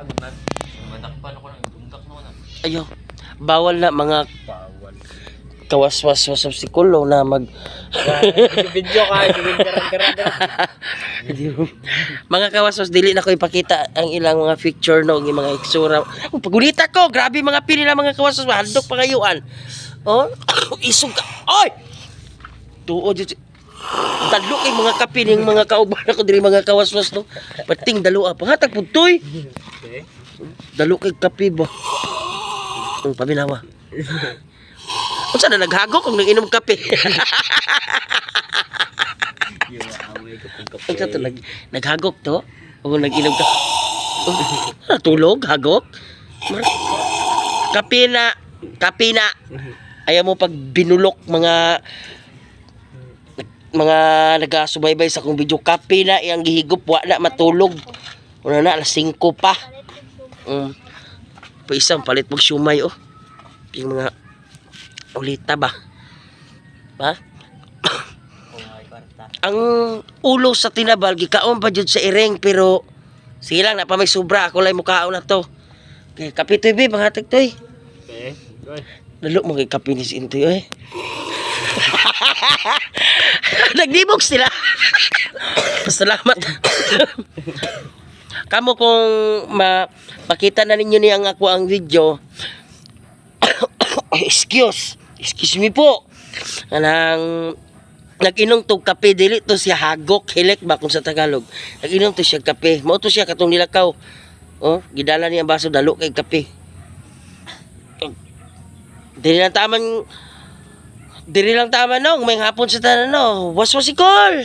agunan. Madakpan ako ng tungkak naman. Ayo. Bawal na mga Bawal. kawaswas sa psikulo na mag Video ka, garang-garang. mga kawaswas dili na ko ipakita ang ilang mga picture no, ng mga iksura. Oh, pagulita ko, grabe mga pili na mga kawaswas, handok pa kayuan. Oh, isog ka. Oy! Tuod jud. Dalo kay mga kape ning mga kauban ako diri mga kawaswas no. Pating dalo pa hatag pudtoy. Okay. Dalo kay kape ba. Ang pabinawa. Unsa na naghagok kung nag-inom kape? Yung away ko pong kape. Unsa to naghagok to? O nag-inom ka? Tulog, hagok? Kape na. Ayaw mo pag binulok mga nagasubaybay sa kong video. Kape na iyang gihigop, wa na matulog. Una na, alas 5 pa. Pa isang palit mong siumay oh. Yung mga ulita ba? Ba? Ang ulo sa tinabal gikaon pa jud sa ireng pero sige lang na pa may sobra ako lay mukaon na to. Kay kape toy be mangatag toy. Okay. Good. Dalo mo kay kape ni Sintoy eh. Nagdibog sila. Salamat. Kamo kung makita na ninyo ni ang ako ang video. Excuse me po. Anang nag-inom tog kape dili to siya hagok hilek ba kung sa Tagalog. Nag-inom to siya kape. Mao to siya katong nilakaw. Oh, gidala niya ang baso dalo kay kape. Dili lang taman no, may hapon sa tanan no. Waswasikol.